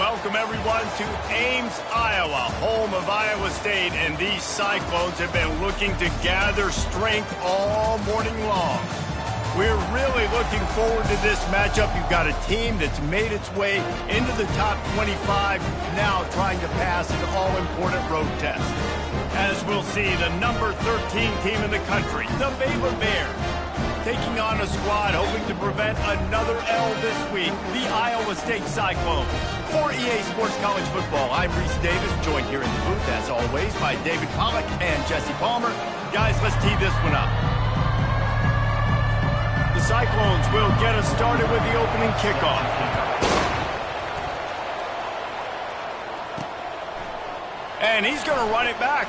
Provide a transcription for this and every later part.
Welcome, everyone, to Ames, Iowa, home of Iowa State, and these Cyclones have been looking to gather strength all morning long. We're really looking forward to this matchup. You've got a team that's made its way into the top 25, now trying to pass an all-important road test. As we'll see, the number 13 team in the country, the Baylor Bears, taking on a squad hoping to prevent another L this week, the Iowa State Cyclones. For EA Sports College Football, I'm Reese Davis, joined here in the booth, as always, by David Pollack and Jesse Palmer. Guys, let's tee this one up. The Cyclones will get us started with the opening kickoff. And he's going to run it back.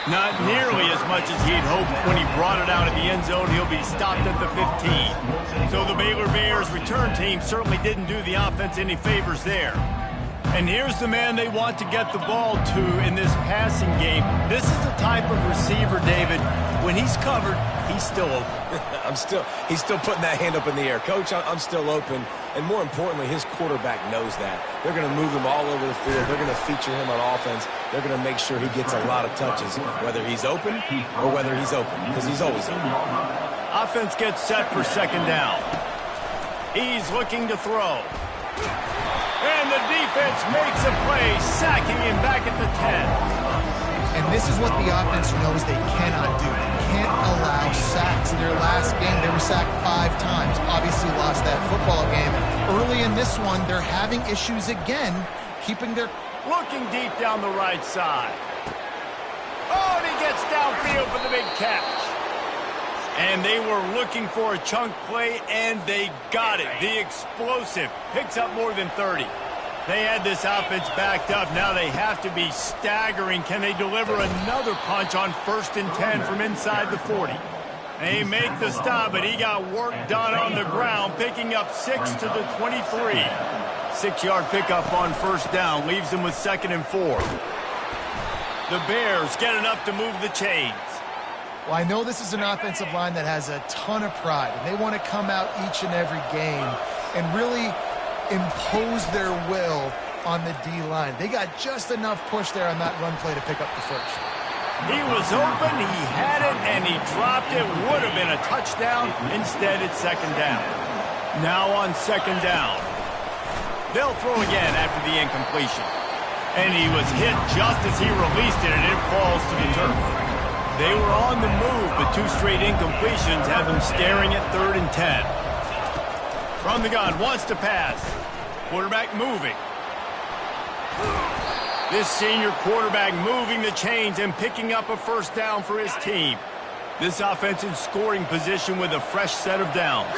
Not nearly as much as he'd hoped when he brought it out of the end zone. He'll be stopped at the 15. So the Baylor Bears return team certainly didn't do the offense any favors there. And here's the man they want to get the ball to in this passing game. This is the type of receiver, David, when he's covered, he's still open. He's still putting that hand up in the air. Coach, I'm still open. And more importantly, his quarterback knows that. They're going to move him all over the field. They're going to feature him on offense. They're going to make sure he gets a lot of touches, whether he's open or whether he's open, because he's always open. Offense gets set for second down. He's looking to throw. And the defense makes a play, sacking him back at the 10. And this is what the offense knows they cannot do. They can't allow sacks. In their last game, they were sacked 5 times. Obviously lost that football game. Early in this one, they're having issues again, keeping their... Looking deep down the right side. Oh, and he gets downfield for the big catch. And they were looking for a chunk play, and they got it. The explosive picks up more than 30. They had this offense backed up. Now they have to be staggering. Can they deliver another punch on 1st and 10 from inside the 40? They make the stop, but he got work done on the ground, picking up 6 to the 23. 6-yard pickup on 1st down, leaves them with 2nd and 4. The Bears get enough to move the chains. Well, I know this is an offensive line that has a ton of pride, and they want to come out each and every game and really impose their will on the D-line. They got just enough push there on that run play to pick up the 1st. He was open, he had it, and he dropped it. Would have been a touchdown. Instead, it's 2nd down. Now on 2nd down. They'll throw again after the incompletion. And he was hit just as he released it, and it falls to the turf. They were on the move, but 2 straight incompletions have them staring at 3rd and 10. From the gun, wants to pass. Quarterback moving. This senior quarterback moving the chains and picking up a 1st down for his team. This offense in scoring position with a fresh set of downs.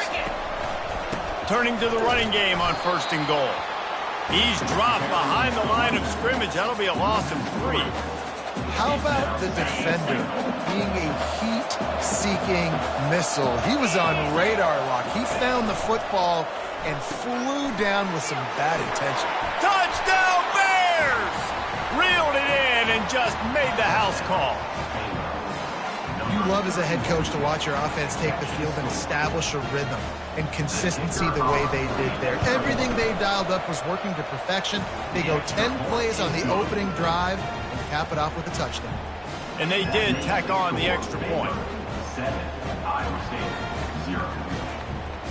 Turning to the running game on 1st and goal. He's dropped behind the line of scrimmage. That'll be a loss of 3. How about the defender being a heat-seeking missile? He was on radar lock. He found the football and flew down with some bad intention. Touchdown Bears! Reeled it in and just made the house call. You love as a head coach to watch your offense take the field and establish a rhythm and consistency the way they did there. Everything they dialed up was working to perfection. They go 10 plays on the opening drive and cap it off with a touchdown. And they did tack on the extra point.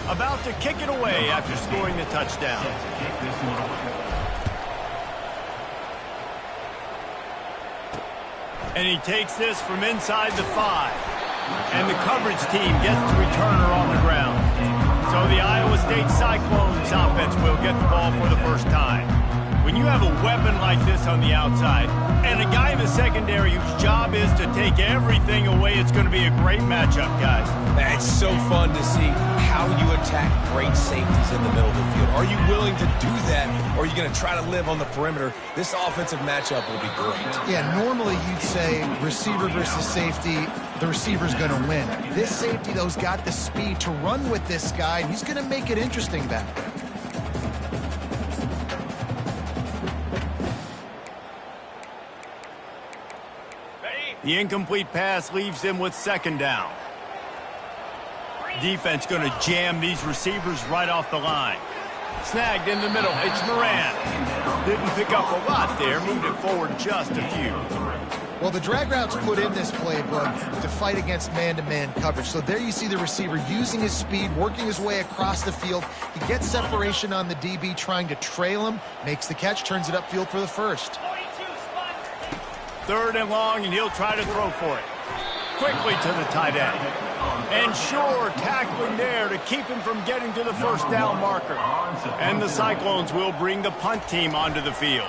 About to kick it away after scoring the touchdown. And he takes this from inside the 5. And the coverage team gets to return her on the ground. So the Iowa State Cyclones offense will get the ball for the 1st time. When you have a weapon like this on the outside and a guy in the secondary whose job is to take everything away, it's going to be a great matchup, guys. It's so fun to see how you attack great safeties in the middle of the field. Are you willing to do that, or are you going to try to live on the perimeter? This offensive matchup will be great. Yeah, normally you'd say receiver versus safety, the receiver's going to win. This safety, though, has got the speed to run with this guy, and he's going to make it interesting back there. The incomplete pass leaves him with 2nd down. Defense going to jam these receivers right off the line. Snagged in the middle. It's Moran. Didn't pick up a lot there. Moved it forward just a few. Well, the drag routes put in this playbook to fight against man-to-man coverage. So there you see the receiver using his speed, working his way across the field. He gets separation on the DB, trying to trail him, makes the catch, turns it upfield for the first. 3rd and long, and he'll try to throw for it. Quickly to the tight end. And sure, tackling there to keep him from getting to the first down marker. And the Cyclones will bring the punt team onto the field.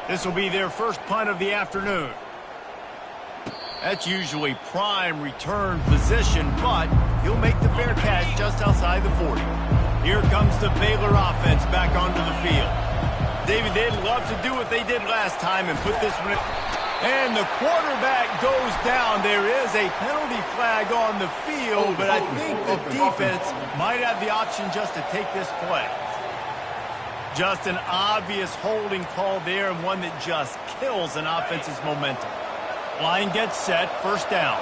This will be their first punt of the afternoon. That's usually prime return position, but he'll make the fair catch just outside the 40. Here comes the Baylor offense back onto the field. David, they'd love to do what they did last time and put this one in. And the quarterback goes down. There is a penalty flag on the field, but I think the defense might have the option just to take this play. Just an obvious holding call there, and one that just kills an offense's momentum. Line gets set, first down.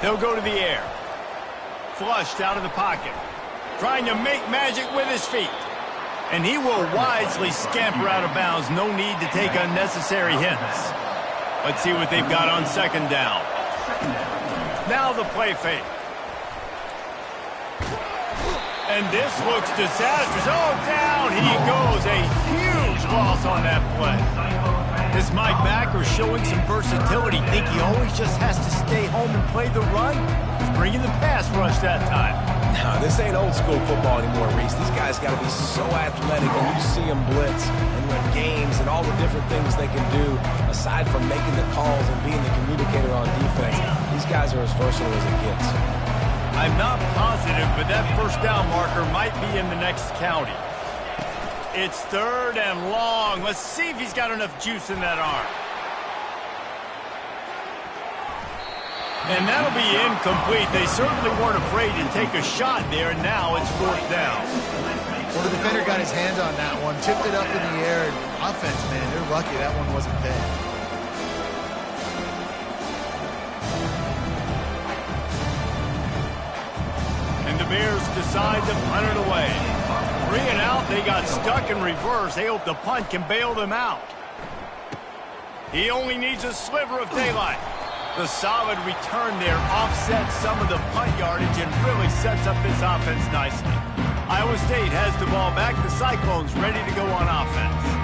They'll go to the air. Flushed out of the pocket. Trying to make magic with his feet. And he will wisely scamper out of bounds. No need to take unnecessary hits. Let's see what they've got on 2nd down. Now the play fake. And this looks disastrous. Oh, down he goes. A huge loss on that play. Is Mike backer showing some versatility? Think he always just has to stay home and play the run? He's bringing the pass rush that time. No, this ain't old school football anymore, Reese. These guys got to be so athletic, and you see them blitz and win games and all the different things they can do aside from making the calls and being the communicator on defense. These guys are as versatile as it gets. I'm not positive, but that first down marker might be in the next county. It's 3rd and long. Let's see if he's got enough juice in that arm. And that'll be incomplete. They certainly weren't afraid to take a shot there, and now it's 4th down. Well, the defender got his hand on that one, tipped it up in the air. Offense, man, they're lucky that one wasn't there. And the Bears decide to punt it away. 3 and out, they got stuck in reverse. They hope the punt can bail them out. He only needs a sliver of daylight. The solid return there offsets some of the punt yardage and really sets up this offense nicely. Iowa State has the ball back. The Cyclones ready to go on offense.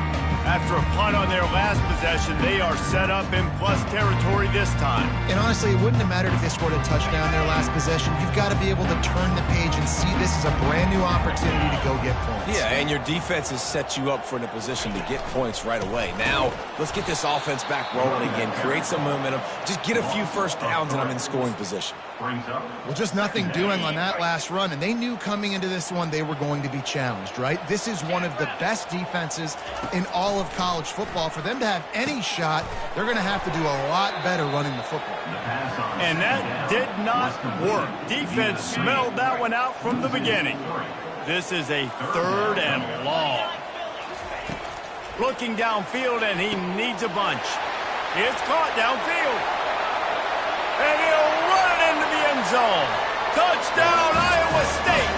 After a punt on their last possession, they are set up in plus territory this time. And honestly, it wouldn't have mattered if they scored a touchdown their last possession. You've got to be able to turn the page and see this as a brand new opportunity to go get points. Yeah, and your defense has set you up for a position to get points right away. Now, let's get this offense back rolling again, create some momentum, just get a few first downs, and I'm in scoring position. Well, just nothing doing on that last run, and they knew coming into this one they were going to be challenged, right? This is one of the best defenses in all of college football. For them to have any shot, they're going to have to do a lot better running the football. And that did not work. Defense smelled that one out from the beginning. This is a 3rd and long. Looking downfield, and he needs a bunch. It's caught downfield. And he'll run it into the end zone. Touchdown, Iowa State.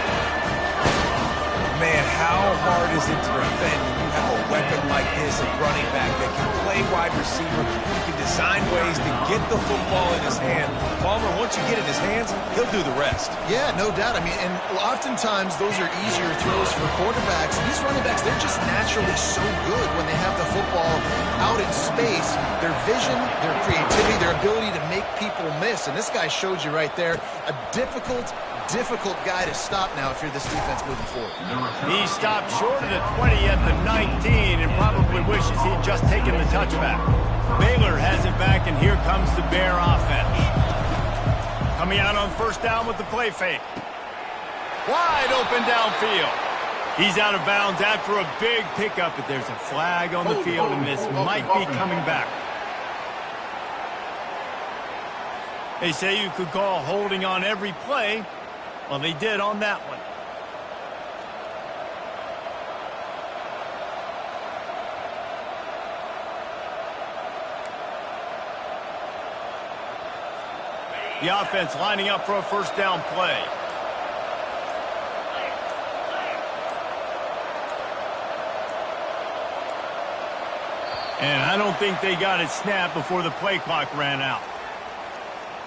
Man, how hard is it to defend when you have a weapon like this, a running back that can play wide receiver, who can design ways to get the football in his hand. Palmer, once you get it in his hands, he'll do the rest. Yeah, no doubt. I mean, and oftentimes those are easier throws for quarterbacks. These running backs, they're just naturally so good when they have the football out in space. Their vision, their creativity, their ability to make people miss. And this guy showed you right there a difficult guy to stop now if you're this defense moving forward. He stopped short of the 20 at the 19 and probably wishes he'd just taken the touchback. Baylor has it back, and here comes the Bear offense. Coming out on first down with the play fake. Wide open downfield. He's out of bounds after a big pickup, but there's a flag on the field, and this might be coming back. They say you could call holding on every play. Well, they did on that one. The offense lining up for a first down play. And I don't think they got it snapped before the play clock ran out.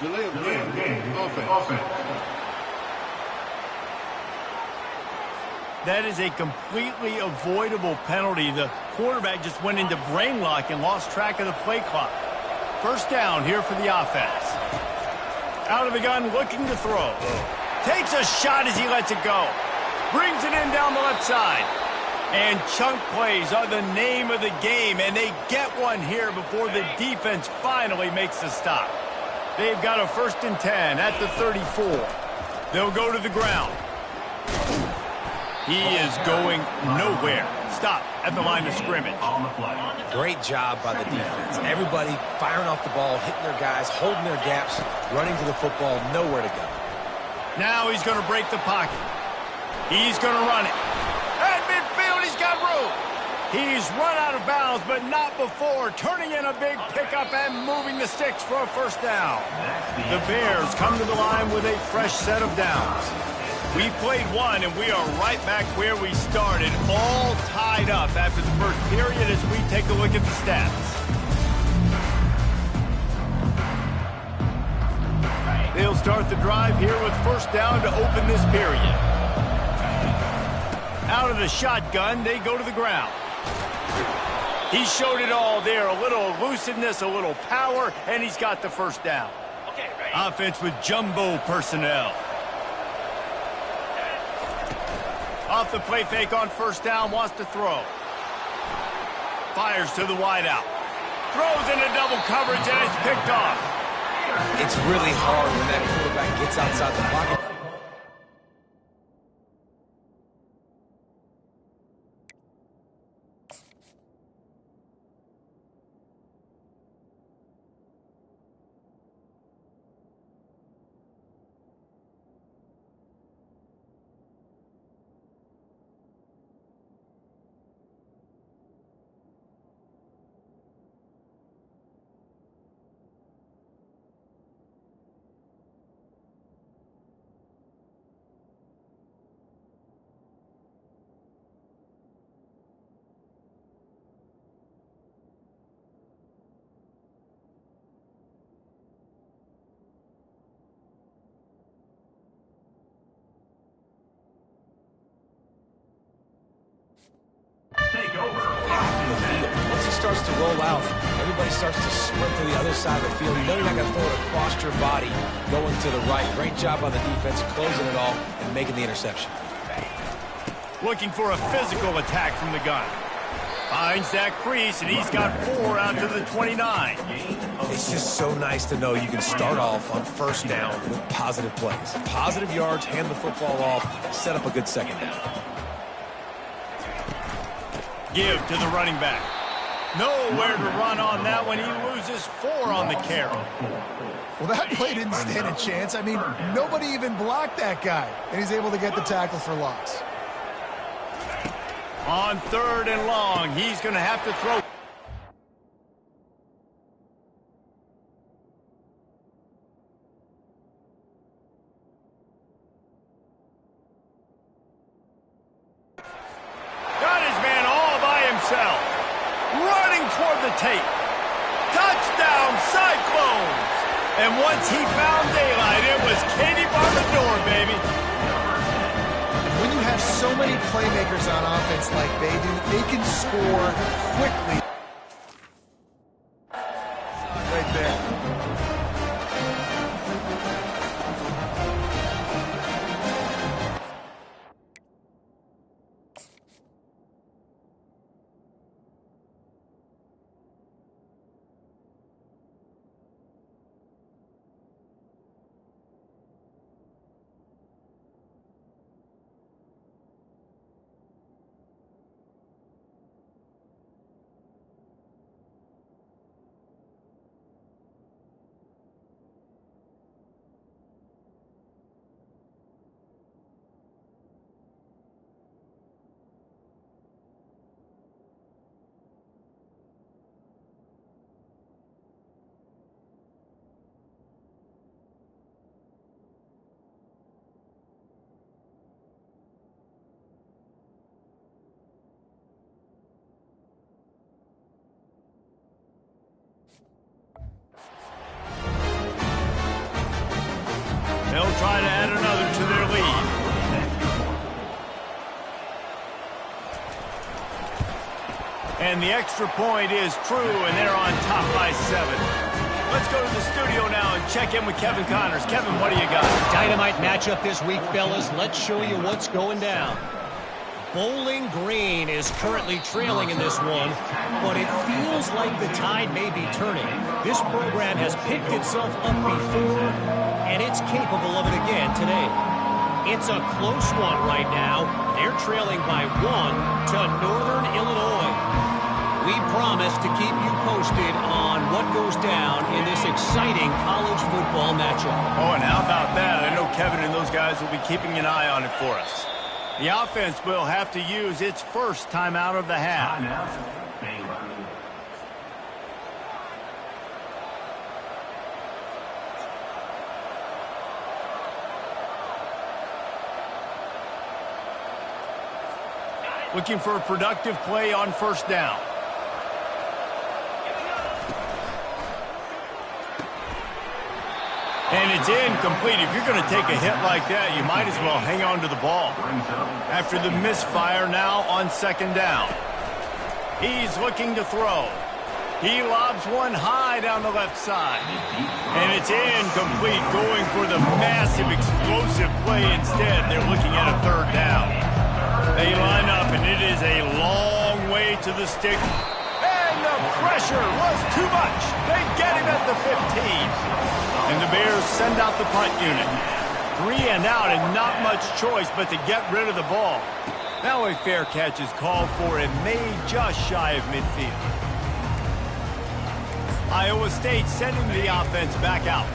Delay of game. Offense. That is a completely avoidable penalty. The quarterback just went into brain lock and lost track of the play clock. First down here for the offense. Out of the gun, looking to throw. Takes a shot as he lets it go. Brings it in down the left side. And chunk plays are the name of the game, and they get one here before the defense finally makes the stop. They've got a 1st and 10 at the 34. They'll go to the ground. He is going nowhere. Stop at the line of scrimmage. Great job by the defense. Everybody firing off the ball, hitting their guys, holding their gaps, running to the football, nowhere to go. Now he's going to break the pocket. He's going to run it. At midfield, he's got room. He's run out of bounds, but not before turning in a big pickup and moving the sticks for a 1st down. The Bears come to the line with a fresh set of downs. We've played one, and we are right back where we started, all tied up after the first period as we take a look at the stats. They'll start the drive here with 1st down to open this period. Out of the shotgun, they go to the ground. He showed it all there, a little elusiveness, a little power, and he's got the 1st down. Offense with jumbo personnel. Off the play fake on 1st down, wants to throw. Fires to the wideout. Throws into double coverage, and it's picked off. It's really hard when that quarterback gets outside the pocket. Once he starts to roll out, everybody starts to sprint to the other side of the field. You know you're not going to throw it across your body going to the right. Great job on the defense closing it off and making the interception. Looking for a physical attack from the gun. Finds that crease, and he's got 4 out to the 29. It's just so nice to know you can start off on 1st down with positive plays. Positive yards, hand the football off, set up a good 2nd down. Give to the running back. Nowhere to run on that one. He loses 4 on the carry. Well, that play didn't stand a chance. I mean, nobody even blocked that guy, and he's able to get the tackle for loss. On 3rd and long, he's going to have to throw. Running toward the tape. Touchdown, Cyclones! And once he found daylight, it was Katie bar the door, baby. When you have so many playmakers on offense like they do, they can score quickly. Right there. And the extra point is true, and they're on top by 7. Let's go to the studio now and check in with Kevin Connors. Kevin, what do you got? Dynamite matchup this week, fellas. Let's show you what's going down. Bowling Green is currently trailing in this one, but it feels like the tide may be turning. This program has picked itself up before, and it's capable of it again today. It's a close one right now. They're trailing by 1 to Northern Illinois. We promise to keep you posted on what goes down in this exciting college football matchup. Oh, and how about that? I know Kevin and those guys will be keeping an eye on it for us. The offense will have to use its first timeout of the half. Looking for a productive play on first down. And it's incomplete. If you're going to take a hit like that, you might as well hang on to the ball. After the misfire, now on second down. He's looking to throw. He lobs one high down the left side. And it's incomplete, going for the massive explosive play instead. They're looking at a third down. They line up, and it is a long way to the stick. And the pressure was too much. They get him at the 15. And the Bears send out the punt unit. 3 and out, and not much choice but to get rid of the ball. Now a fair catch is called for and made just shy of midfield. Iowa State sending the offense back out.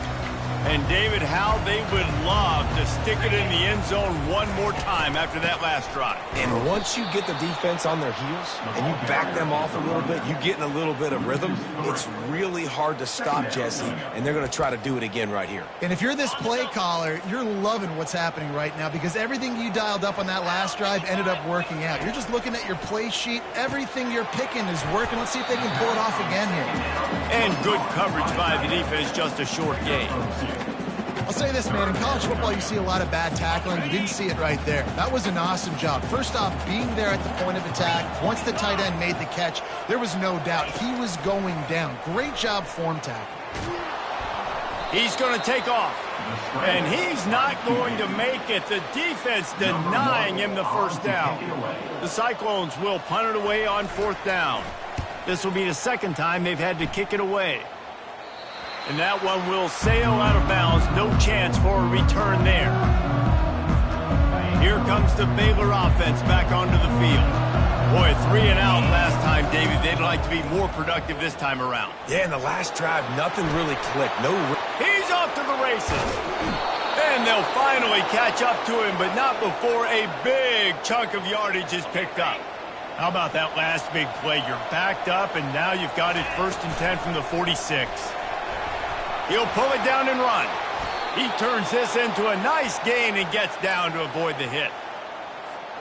And David, how they would love to stick it in the end zone one more time after that last drive. And once you get the defense on their heels and you back them off a little bit, you get in a little bit of rhythm, it's really hard to stop, Jesse, and they're going to try to do it again right here. And if you're this play caller, you're loving what's happening right now because everything you dialed up on that last drive ended up working out. You're just looking at your play sheet. Everything you're picking is working. Let's see if they can pull it off again here. And good coverage by the defense, just a short gain. I'll say this, man. In college football, you see a lot of bad tackling. You didn't see it right there. That was an awesome job. First off, being there at the point of attack. Once the tight end made the catch, there was no doubt he was going down. Great job form tackle. He's going to take off. And he's not going to make it. The defense denying him the first down. The Cyclones will punt it away on fourth down. This will be the second time they've had to kick it away. And that one will sail out of bounds. No chance for a return there. Here comes the Baylor offense back onto the field. Boy, 3 and out last time, David. They'd like to be more productive this time around. Yeah, in the last drive, nothing really clicked. He's off to the races. And they'll finally catch up to him, but not before a big chunk of yardage is picked up. How about that last big play? You're backed up, and now you've got it 1st and 10 from the 46. He'll pull it down and run. He turns this into a nice gain and gets down to avoid the hit.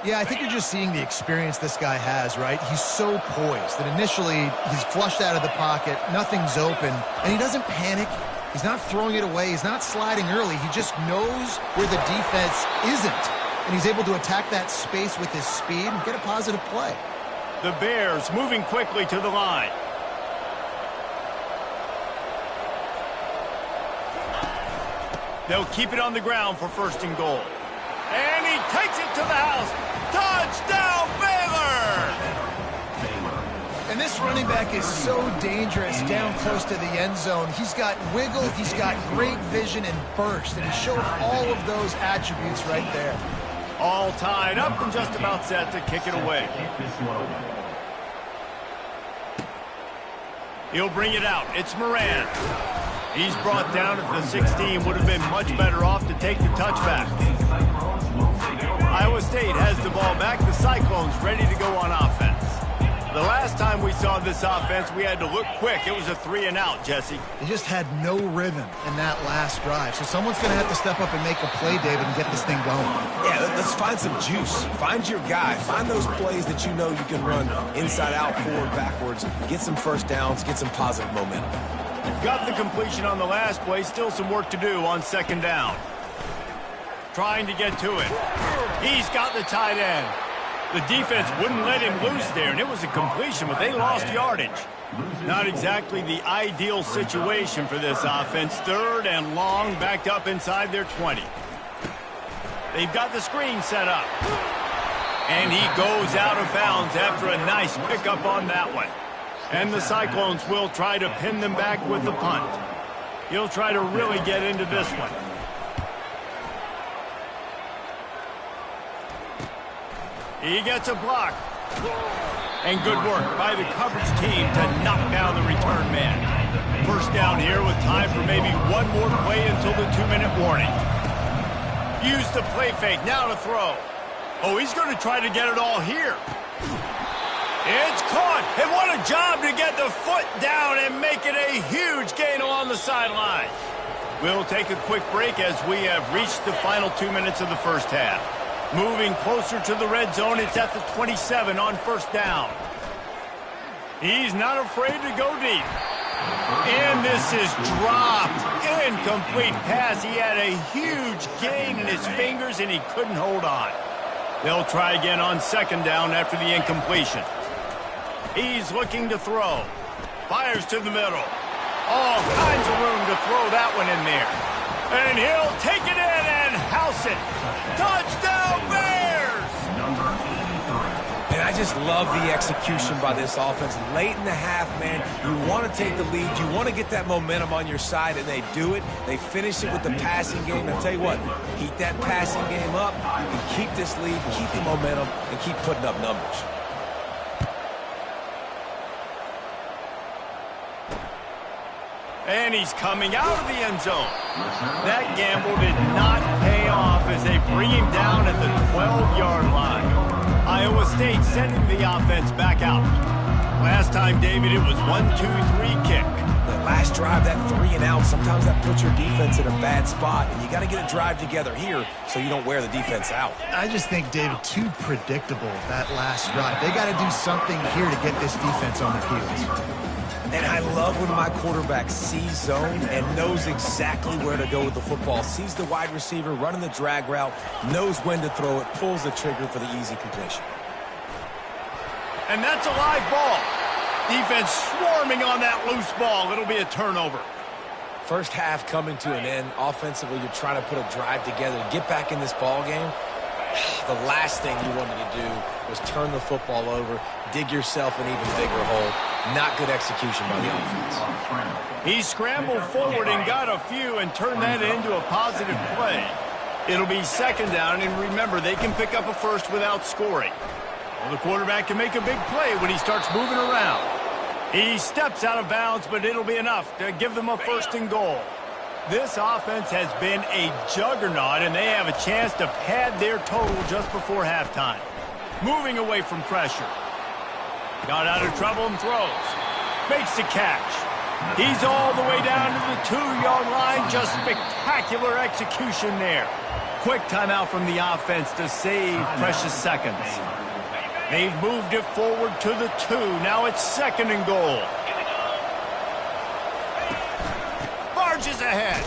Yeah, I think you're just seeing the experience this guy has, right? He's so poised that initially he's flushed out of the pocket, nothing's open, and he doesn't panic. He's not throwing it away. He's not sliding early. He just knows where the defense isn't, and he's able to attack that space with his speed and get a positive play. The Bears moving quickly to the line. They'll keep it on the ground for 1st and goal. And he takes it to the house. Touchdown, Baylor! And this running back is so dangerous down close to the end zone. He's got wiggle, he's got great vision and burst, and he showed all of those attributes right there. All tied up and just about set to kick it away. He'll bring it out. It's Moran. He's brought down at the 16. Would have been much better off to take the touchback. Iowa State has the ball back. The Cyclones ready to go on offense. The last time we saw this offense, we had to look quick. It was a 3 and out, Jesse. They just had no rhythm in that last drive. So someone's going to have to step up and make a play, David, and get this thing going. Yeah, let's find some juice. Find your guy. Find those plays that you know you can run inside out, forward, backwards. Get some first downs. Get some positive momentum. Got the completion on the last play. Still some work to do on 2nd down. Trying to get to it. He's got the tight end. The defense wouldn't let him loose there, and it was a completion, but they lost yardage. Not exactly the ideal situation for this offense. 3rd and long, backed up inside their 20. They've got the screen set up. And he goes out of bounds after a nice pickup on that one. And the Cyclones will try to pin them back with the punt. He'll try to really get into this one. He gets a block. And good work by the coverage team to knock down the return man. First down here with time for maybe one more play until the 2-minute warning. Use the play fake, now to throw. Oh, he's going to try to get it all here. It's caught, and what a job to get the foot down and make it a huge gain along the sideline. We'll take a quick break as we have reached the final 2 minutes of the first half. Moving closer to the red zone, it's at the 27 on first down. He's not afraid to go deep. And this is dropped. Incomplete pass. He had a huge gain in his fingers, and he couldn't hold on. They'll try again on second down after the incompletion. He's looking to throw. Fires to the middle. All kinds of room to throw that one in there. And he'll take it in and house it. Touchdown, Bears! And I just love the execution by this offense. Late in the half, man, you want to take the lead. You want to get that momentum on your side, and they do it. They finish it with the passing game. I'll tell you what, keep that passing game up, and keep this lead, keep the momentum, and keep putting up numbers. And he's coming out of the end zone. That gamble did not pay off as they bring him down at the 12-yard line. Iowa State sending the offense back out. Last time, David, it was 1-2-3 kick. The last drive, that 3 and out, sometimes that puts your defense in a bad spot, and you got to get a drive together here so you don't wear the defense out. I just think, David, too predictable, that last drive. They got to do something here to get this defense on their heels. And I love when my quarterback sees zone and knows exactly where to go with the football. Sees the wide receiver running the drag route, knows when to throw it, pulls the trigger for the easy completion. And that's a live ball. Defense swarming on that loose ball. It'll be a turnover. First half coming to an end. Offensively, you're trying to put a drive together to get back in this ball game. The last thing you wanted to do was turn the football over, dig yourself an even bigger hole. Not good execution by the offense. He scrambled forward and got a few and turned that into a positive play. It'll be second down, and remember, they can pick up a first without scoring. Well, the quarterback can make a big play when he starts moving around. He steps out of bounds, but it'll be enough to give them a first and goal. This offense has been a juggernaut, and they have a chance to pad their total just before halftime. Moving away from pressure. Got out of trouble and throws. Makes the catch. He's all the way down to the 2-yard line. Just spectacular execution there. Quick timeout from the offense to save precious seconds. They've moved it forward to the 2. Now it's second and goal. Barges ahead.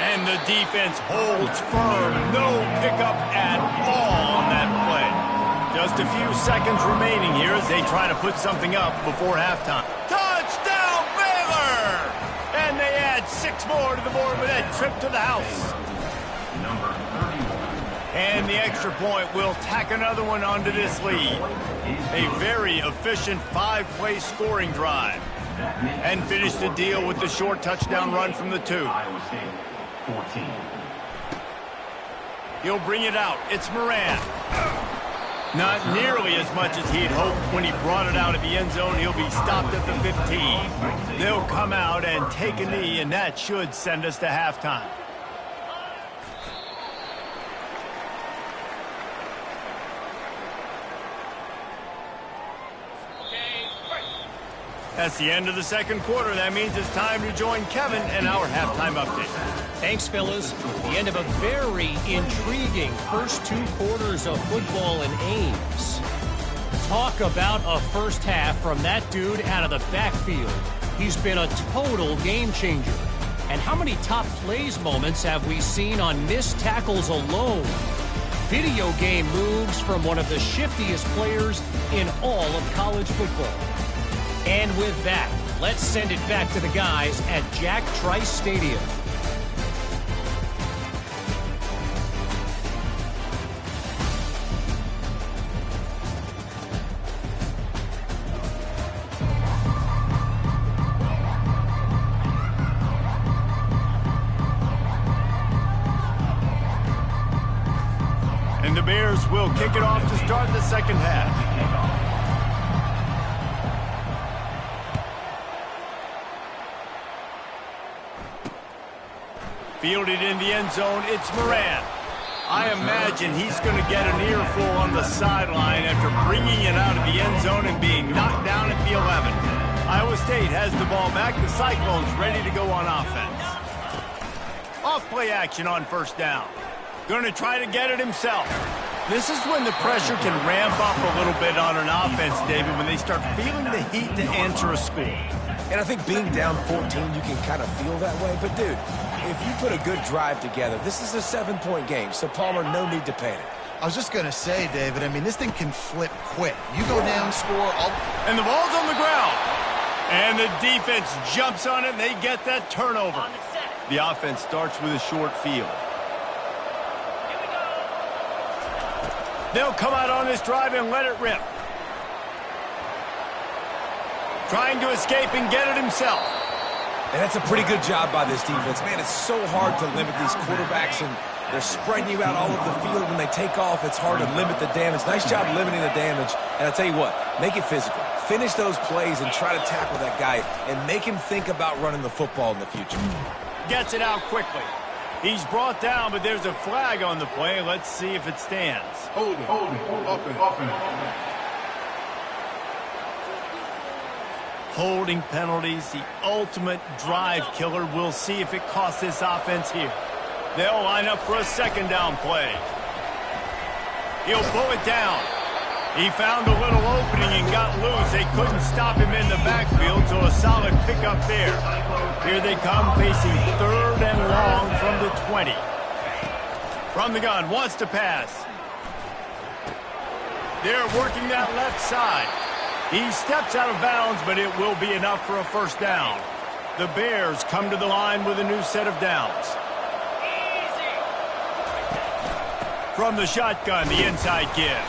And the defense holds firm. No pickup at all on that play. Just a few seconds remaining here as they try to put something up before halftime. Touchdown, Baylor! And they add 6 more to the board with that trip to the house. And the extra point will tack another one onto this lead. A very efficient 5-play scoring drive. And finish the deal with the short touchdown run from the 2. He'll bring it out. It's Moran. Not nearly as much as he had hoped when he brought it out of the end zone. He'll be stopped at the 15. They'll come out and take a knee, and that should send us to halftime. That's the end of the second quarter. That means it's time to join Kevin in our halftime update. Thanks, fellas. The end of a very intriguing first 2 quarters of football in Ames. Talk about a first half from that dude out of the backfield. He's been a total game changer. And how many top plays moments have we seen on missed tackles alone? video game moves from one of the shiftiest players in all of college football. And with that, let's send it back to the guys at Jack Trice Stadium. And the Bears will kick it off to start the second half. Fielded in the end zone, it's Moran. I imagine he's going to get an earful on the sideline after bringing it out of the end zone and being knocked down at the 11. Iowa State has the ball back. The Cyclones ready to go on offense. Off-play action on first down. Going to try to get it himself. This is when the pressure can ramp up a little bit on an offense, David, when they start feeling the heat to answer a score. And I think being down 14, you can kind of feel that way. But, dude, if you put a good drive together, this is a 7-point game. So, Palmer, no need to panic. I was just going to say, David, I mean, this thing can flip quick. You go down, score, and the ball's on the ground. And the defense jumps on it, and they get that turnover. The offense starts with a short field. They'll come out on this drive and let it rip. Trying to escape and get it himself. And that's a pretty good job by this defense. Man, it's so hard to limit these quarterbacks, and they're spreading you out all over the field. When they take off, it's hard to limit the damage. Nice job limiting the damage. And I'll tell you what, make it physical. Finish those plays and try to tackle that guy and make him think about running the football in the future. Gets it out quickly. He's brought down, but there's a flag on the play. Let's see if it stands. Holding, offense. Holding penalties, the ultimate drive killer. We'll see if it costs this offense here. They'll line up for a second down play. He'll pull it down. He found a little opening and got loose. They couldn't stop him in the backfield, so a solid pickup there. Here they come, facing third and long from the 20. From the gun, wants to pass. They're working that left side. He steps out of bounds, but it will be enough for a first down. The Bears come to the line with a new set of downs. From the shotgun, the inside give.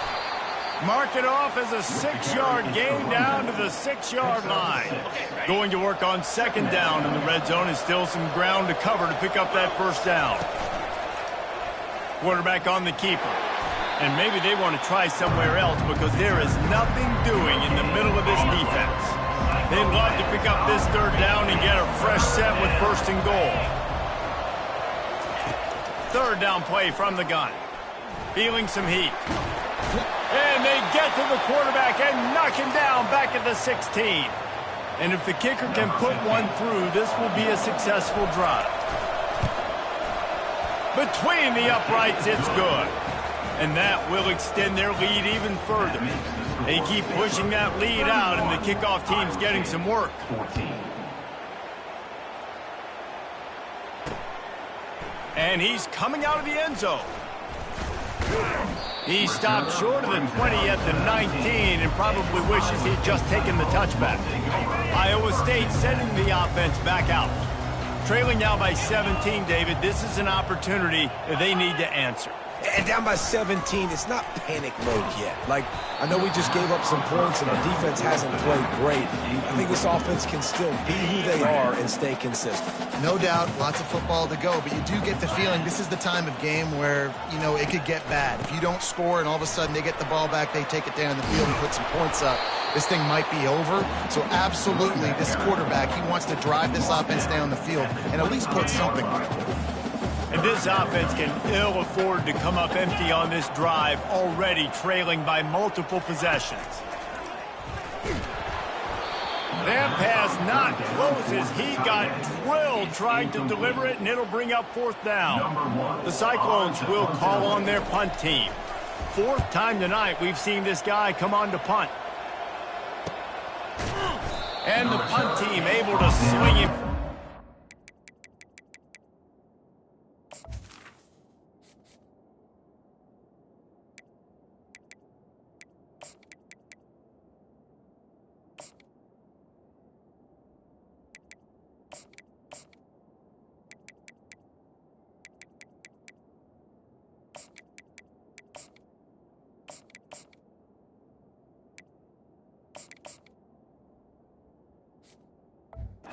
Mark it off as a 6-yard gain down to the 6-yard line. Going to work on second down in the red zone, and still some ground to cover to pick up that first down. Quarterback on the keeper. And maybe they want to try somewhere else because there is nothing doing in the middle of this defense. They'd love to pick up this third down and get a fresh set with first and goal. Third down play from the gun. Feeling some heat. And they get to the quarterback and knock him down back at the 16. And if the kicker can put one through, this will be a successful drive. Between the uprights, it's good. And that will extend their lead even further. They keep pushing that lead out, and the kickoff team's getting some work. And he's coming out of the end zone. He stopped short of the 20 at the 19 and probably wishes he'd just taken the touchback. Iowa State sending the offense back out. Trailing now by 17, David. This is an opportunity that they need to answer. And down by 17, it's not panic mode yet. Like, I know we just gave up some points and our defense hasn't played great. I think this offense can still be who they are and stay consistent. No doubt, lots of football to go, but you do get the feeling this is the time of game where, you know, it could get bad. If you don't score and all of a sudden they get the ball back, they take it down the field and put some points up, this thing might be over. So absolutely, this quarterback, he wants to drive this offense down the field and at least put something on it. And this offense can ill afford to come up empty on this drive, already trailing by multiple possessions. That pass not close as he got drilled trying to deliver it, and it'll bring up fourth down. The Cyclones will call on their punt team. Fourth time tonight we've seen this guy come on to punt. And the punt team able to swing him.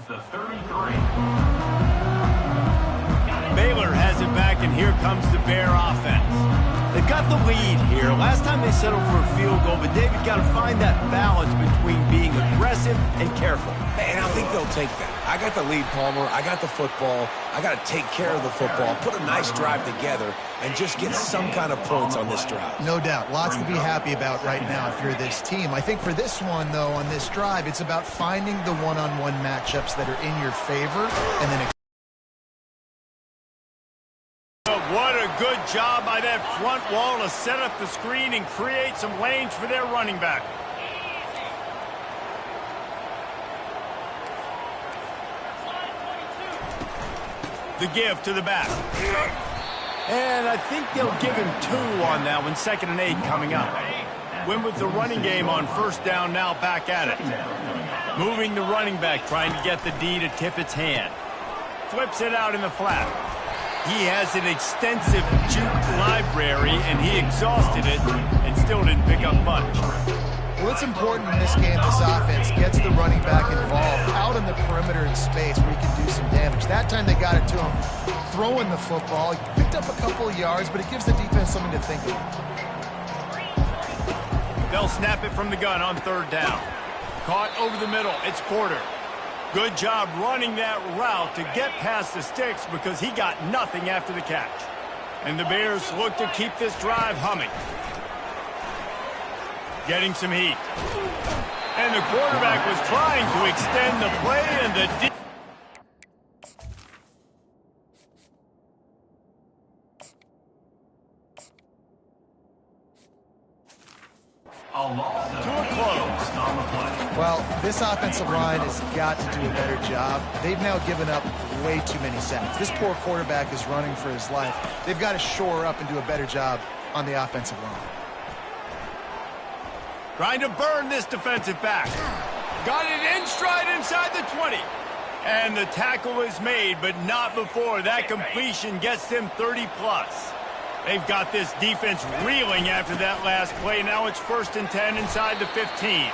the 33. Baylor has it back, and here comes the Bear offense. They've got the lead here. Last time they settled for a field goal, but David got to find that balance between being aggressive and careful. And I think they'll take that. I got the lead, Palmer. I got the football. I got to take care of the football, put a nice drive together, and just get some kind of points on this drive. No doubt. Lots to be happy about right now if you're this team. I think for this one, though, on this drive, it's about finding the one-on-one matchups that are in your favor and then what a good job by that front wall to set up the screen and create some lanes for their running back. The give to the back. And I think they'll give him 2 on that one. 2nd and 8 coming up. Win with the running game on first down, now back at it. Moving the running back, trying to get the D to tip its hand. Flips it out in the flat. He has an extensive juke library, and he exhausted it and still didn't pick up much. Well, it's important in this game this offense gets the running back involved out on the perimeter in space where he can do some damage. That time they got it to him throwing the football. He picked up a couple of yards, but it gives the defense something to think about. They'll snap it from the gun on 3rd down. Caught over the middle. It's Porter. Good job running that route to get past the sticks because he got nothing after the catch. And the Bears look to keep this drive humming. Getting some heat. And the quarterback was trying to extend the play, and the to a close. Well, this offensive line has got to do a better job. They've now given up way too many sacks. This poor quarterback is running for his life. They've got to shore up and do a better job on the offensive line. Trying to burn this defensive back. Got it in stride inside the 20. And the tackle is made, but not before that completion gets them 30-plus. They've got this defense reeling after that last play. Now it's 1st and 10 inside the 15.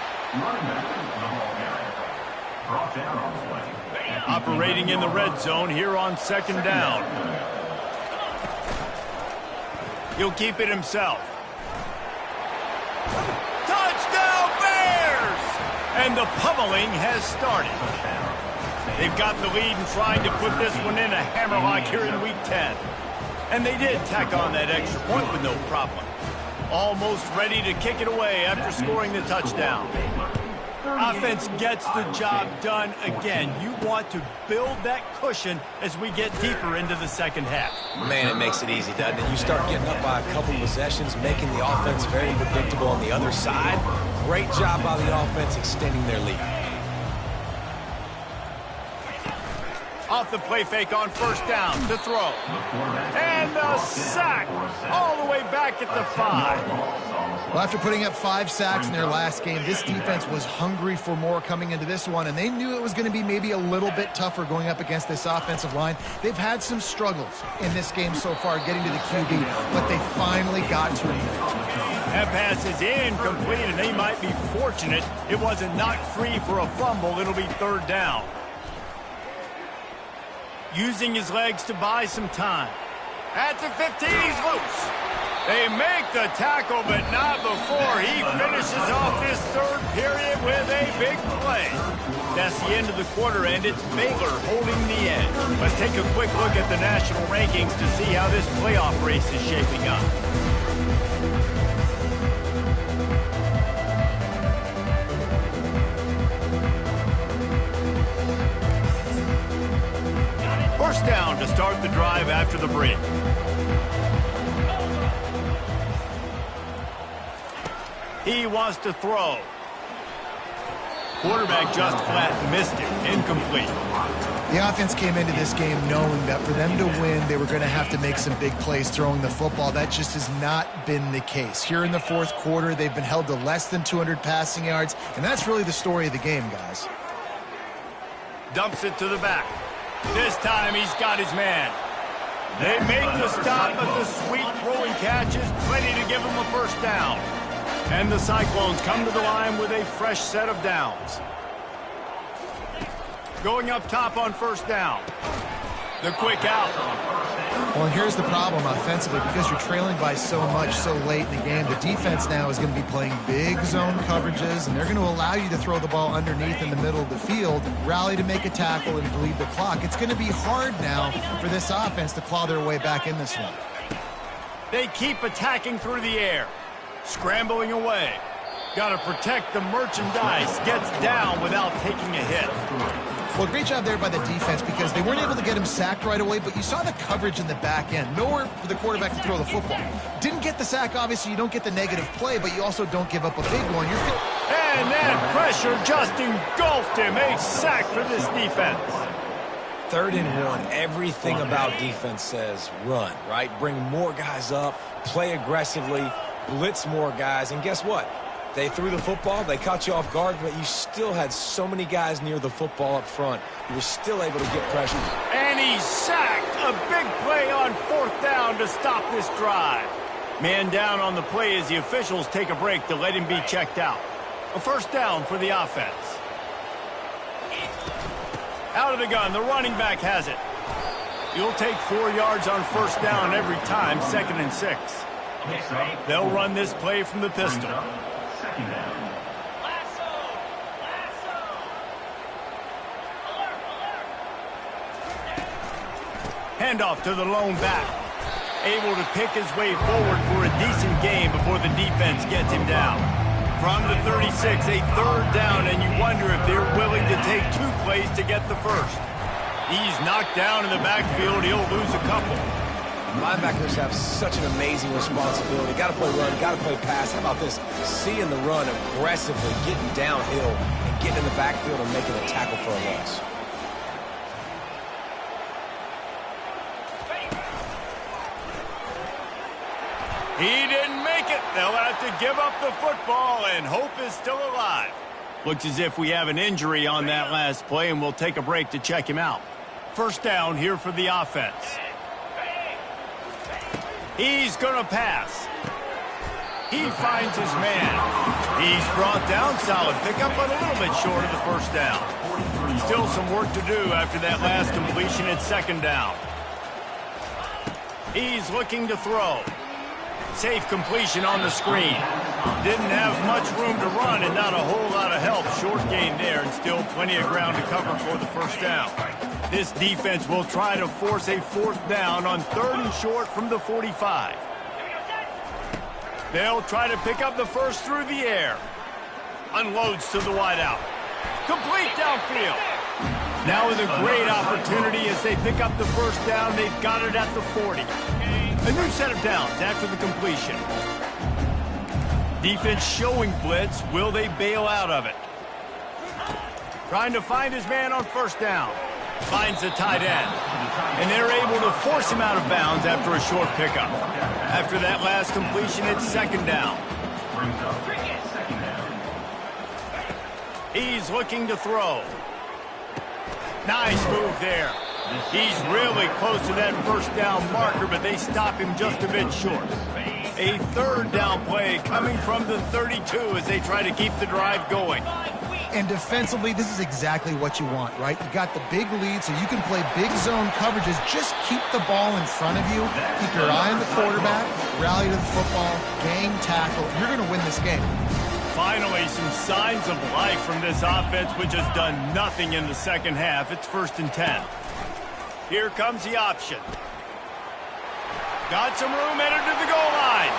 Operating in the red zone here on 2nd down. He'll keep it himself. Touchdown Bears! And the pummeling has started. They've got the lead and trying to put this one in a hammerlock here in Week 10. And they did tack on that extra point with no problem. Almost ready to kick it away after scoring the touchdown. Offense gets the job done again. You want to build that cushion as we get deeper into the 2nd half. Man, it makes it easy, doesn't it? You start getting up by a couple possessions, making the offense very predictable on the other side. Great job by the offense extending their lead. Off the play fake on 1st down to throw. And a sack all the way back at the 5. Well, after putting up 5 sacks in their last game, this defense was hungry for more coming into this one, and they knew it was going to be maybe a little bit tougher going up against this offensive line. They've had some struggles in this game so far getting to the QB, but they finally got to him. That pass is incomplete, and they might be fortunate it wasn't knocked free for a fumble. It'll be 3rd down. Using his legs to buy some time. At the 15, he's loose. They make the tackle, but not before he finishes off this 3rd period with a big play. That's the end of the quarter, and it's Baylor holding the edge. Let's take a quick look at the national rankings to see how this playoff race is shaping up. First down to start the drive after the break. He wants to throw. Quarterback just flat missed it. Incomplete. The offense came into this game knowing that for them to win, they were going to have to make some big plays throwing the football. That just has not been the case. Here in the 4th quarter, they've been held to less than 200 passing yards, and that's really the story of the game, guys. Dumps it to the back. This time he's got his man. They make the stop, but the sweet throwing catch is plenty to give him a 1st down. And the Cyclones come to the line with a fresh set of downs. Going up top on first down. The quick out. Well, and here's the problem offensively. Because you're trailing by so much so late in the game, the defense now is going to be playing big zone coverages, and they're going to allow you to throw the ball underneath in the middle of the field, rally to make a tackle, and bleed the clock. It's going to be hard now for this offense to claw their way back in this one. They keep attacking through the air. Scrambling away. Got to protect the merchandise. Gets down without taking a hit. Well, great job there by the defense because they weren't able to get him sacked right away, but you saw the coverage in the back end. Nowhere for the quarterback to throw the football. Didn't get the sack, obviously. You don't get the negative play, but you also don't give up a big one. And then pressure just engulfed him. A sack for this defense. 3rd and 1. Everything about defense says run, right? Bring more guys up, play aggressively, blitz more guys, and guess what? They threw the football, they caught you off guard, but you still had so many guys near the football up front. You were still able to get pressure. And he's sacked. A big play on 4th down to stop this drive. Man down on the play as the officials take a break to let him be checked out. A 1st down for the offense. Out of the gun, the running back has it. You'll take 4 yards on 1st down every time, 2nd and 6. They'll run this play from the pistol. Handoff to the lone back. Able to pick his way forward for a decent game before the defense gets him down. From the 36, a 3rd down, and you wonder if they're willing to take 2 plays to get the first. He's knocked down in the backfield. He'll lose a couple. Linebackers have such an amazing responsibility. Got to play run, got to play pass. How about this? Seeing the run aggressively, getting downhill, and getting in the backfield and making a tackle for a loss. He didn't make it. They'll have to give up the football, and hope is still alive. Looks as if we have an injury on that last play, and we'll take a break to check him out. 1st down here for the offense. He's going to pass. He finds his man. He's brought down. Solid pickup, but a little bit short of the 1st down. Still some work to do after that last completion at 2nd down. He's looking to throw. Safe completion on the screen. Didn't have much room to run and not a whole lot of help. Short gain there and still plenty of ground to cover for the 1st down. This defense will try to force a 4th down on 3rd and short from the 45. They'll try to pick up the first through the air. Unloads to the wideout. Complete downfield. Now with a great opportunity as they pick up the 1st down. They've got it at the 40. A new set of downs after the completion. Defense showing blitz. Will they bail out of it? Trying to find his man on 1st down. Finds the tight end. And they're able to force him out of bounds after a short pickup. After that last completion, it's 2nd down. He's looking to throw. Nice move there. He's really close to that 1st down marker, but they stop him just a bit short. A 3rd down play coming from the 32 as they try to keep the drive going. And defensively, this is exactly what you want, right? You got the big lead, so you can play big zone coverages. Just keep the ball in front of you. Keep your eye on the quarterback. Rally to the football. Gang tackle. You're going to win this game. Finally, some signs of life from this offense, which has done nothing in the 2nd half. It's 1st and 10. Here comes the option. Got some room, headed to the goal line.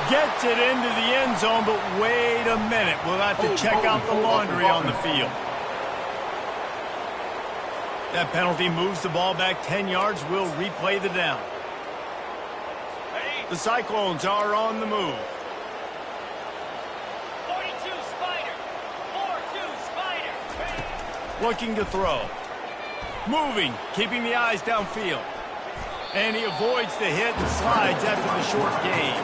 Gets it into the end zone, but wait a minute. We'll have to check out the laundry on the field. That penalty moves the ball back 10 yards. We'll replay the down. The Cyclones are on the move. 42 Spider. 4-2 Spider. Looking to throw. Moving, keeping the eyes downfield. And he avoids the hit and slides after the short gain.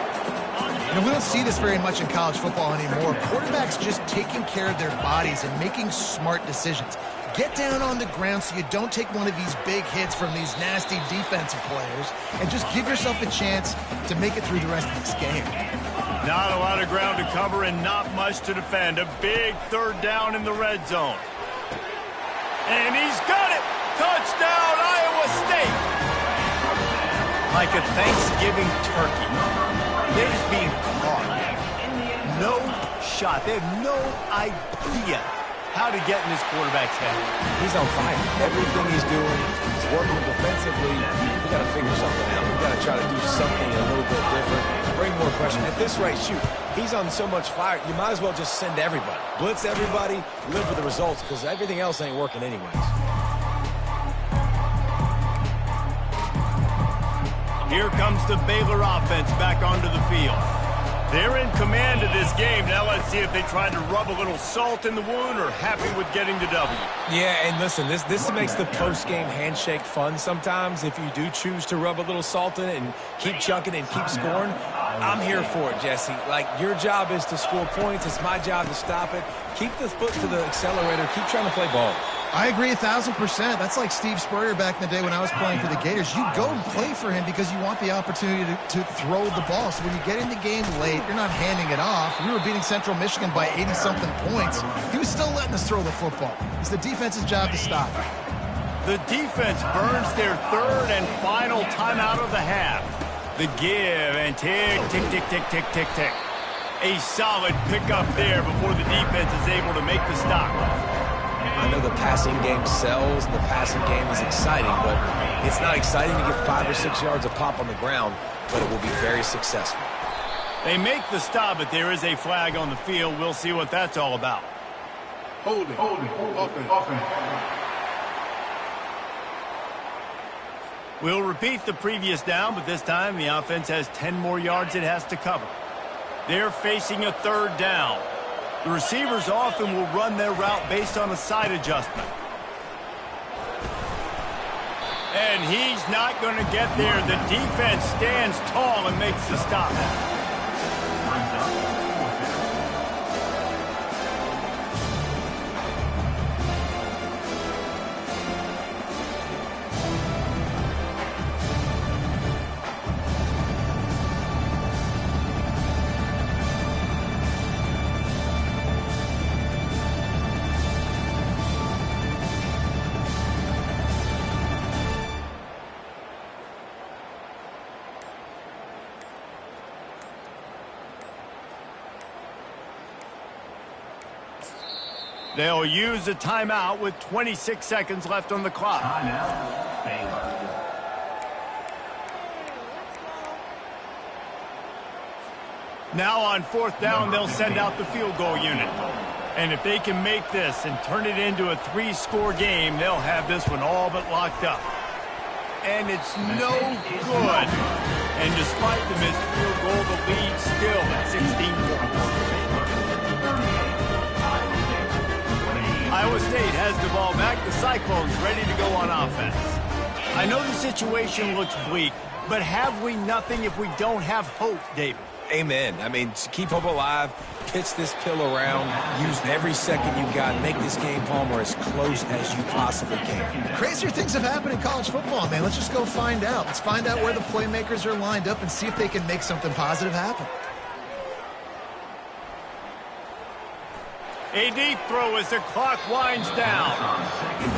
You know, we don't see this very much in college football anymore. Quarterbacks just taking care of their bodies and making smart decisions. Get down on the ground so you don't take one of these big hits from these nasty defensive players and just give yourself a chance to make it through the rest of this game. Not a lot of ground to cover and not much to defend. A big 3rd down in the red zone. And he's got it! Touchdown, Iowa State! Like a Thanksgiving turkey. They're just being caught. No shot. They have no idea how to get in this quarterback's head. He's on fire. Everything he's doing, he's working defensively. We got to figure something out. We got to try to do something a little bit different. Bring more pressure. At this rate, shoot, he's on so much fire, you might as well just send everybody. Blitz everybody, live with the results, because everything else ain't working anyways. Here comes the Baylor offense back onto the field. They're in command of this game. Now let's see if they try to rub a little salt in the wound or happy with getting the W. Yeah, and listen, this makes the post-game handshake fun sometimes. If you do choose to rub a little salt in it and keep chucking and keep scoring, I'm here for it, Jesse. Like, your job is to score points. It's my job to stop it. Keep the foot to the accelerator. Keep trying to play ball. I agree 1,000%. That's like Steve Spurrier back in the day when I was playing for the Gators. You go and play for him because you want the opportunity to throw the ball. So when you get in the game late, you're not handing it off. We were beating Central Michigan by 80-something points. He was still letting us throw the football. It's the defense's job to stop it. The defense burns their third and final timeout of the half. The give and tick, tick, tick, tick, tick, tick, tick. A solid pickup there before the defense is able to make the stop. I know the passing game sells and the passing game is exciting, but it's not exciting to get 5 or 6 yards of pop on the ground, but it will be very successful. They make the stop, but there is a flag on the field. We'll see what that's all about. Holding. Offense. We'll repeat the previous down, but this time the offense has 10 more yards it has to cover. They're facing a third down. The receivers often will run their route based on a side adjustment. And he's not going to get there. The defense stands tall and makes the stop. They'll use a timeout with 26 seconds left on the clock. Now on fourth down, they'll send out the field goal unit. And if they can make this and turn it into a 3-score game, they'll have this one all but locked up. And it's no good. And despite the missed field goal, the lead still at 16 points. Iowa State has the ball back. The Cyclones ready to go on offense. I know the situation looks bleak, but have we nothing if we don't have hope, David? Amen. I mean, keep hope alive, pitch this pill around, use every second you've got, make this game, Palmer, as close as you possibly can. Crazier things have happened in college football, man. Let's just go find out. Let's find out where the playmakers are lined up and see if they can make something positive happen. A deep throw as the clock winds down.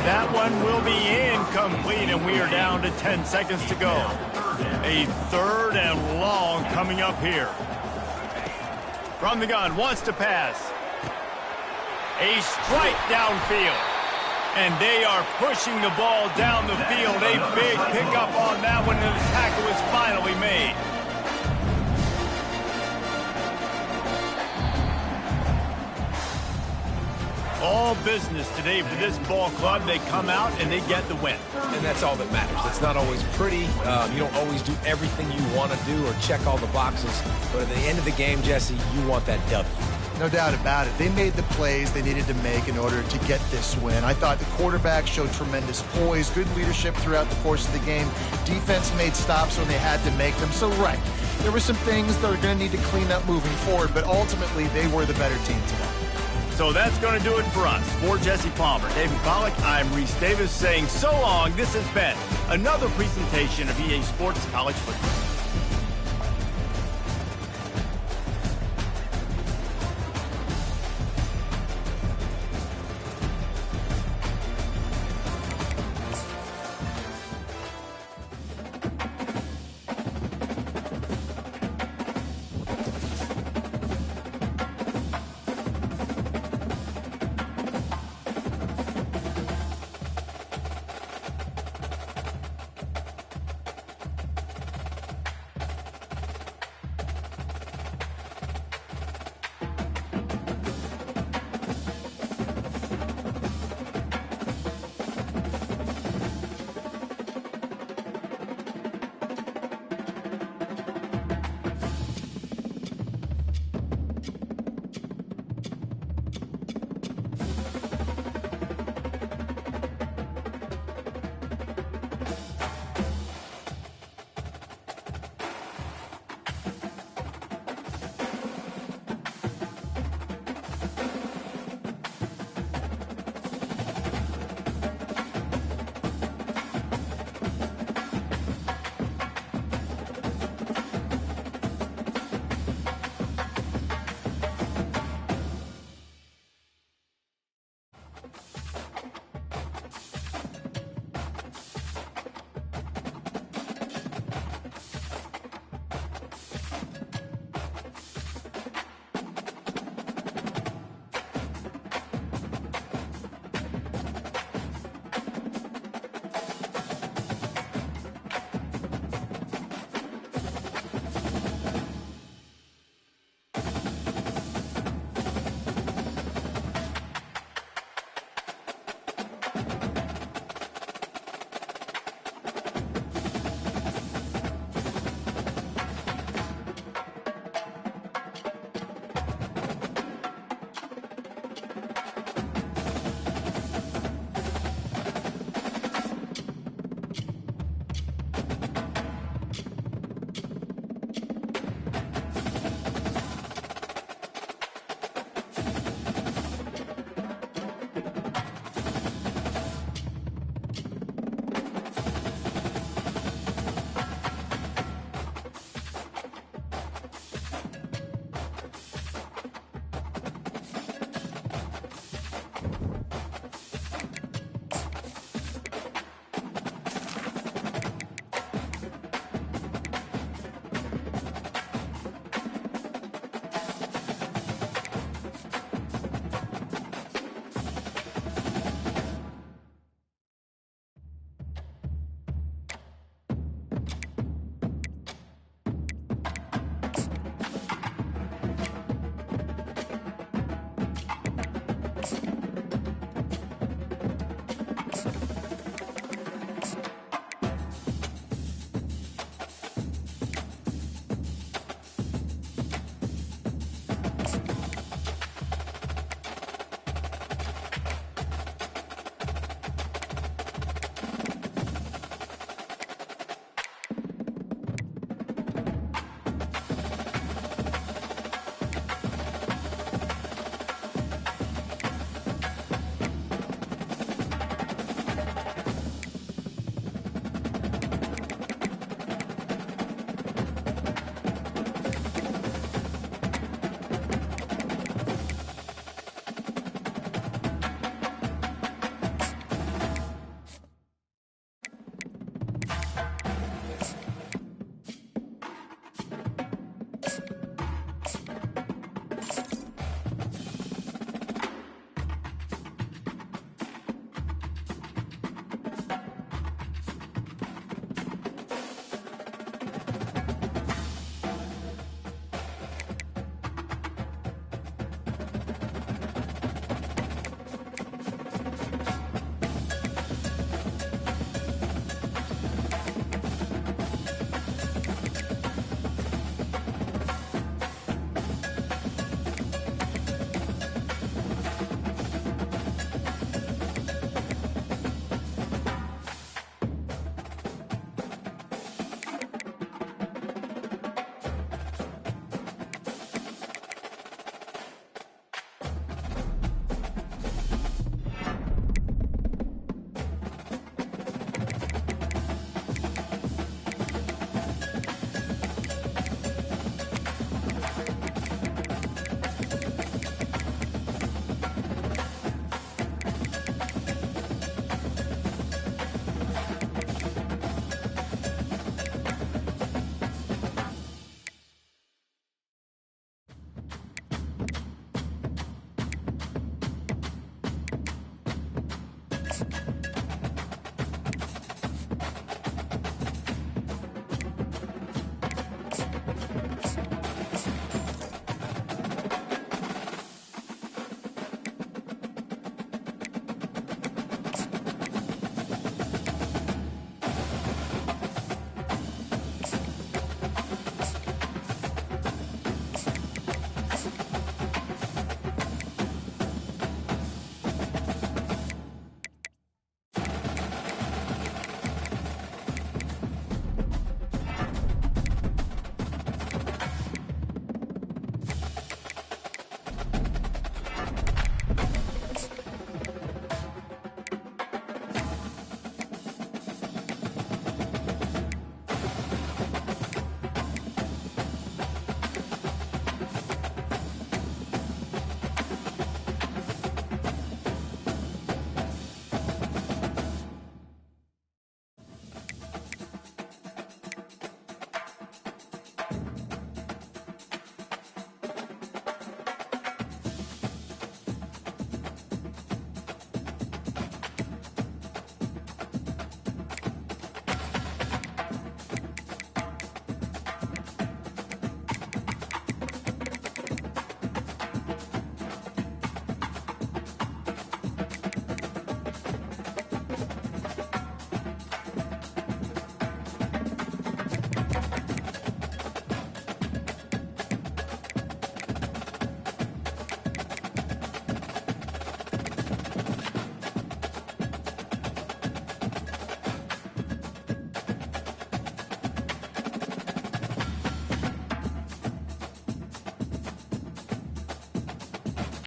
That one will be incomplete, and we are down to 10 seconds to go. A third and long coming up here. From the gun, wants to pass. A strike downfield. And they are pushing the ball down the field. A big pickup on that one, and the tackle is finally made. All business today for this ball club. They come out and they get the win. And that's all that matters. It's not always pretty. You don't always do everything you want to do or check all the boxes. But at the end of the game, Jesse, you want that W. No doubt about it. They made the plays they needed to make in order to get this win. I thought the quarterback showed tremendous poise, good leadership throughout the course of the game. Defense made stops when they had to make them. So, right, there were some things that are going to need to clean up moving forward, but ultimately they were the better team today. So that's going to do it for us. For Jesse Palmer, David Pollack, I'm Reese Davis saying so long. This has been another presentation of EA Sports College Football.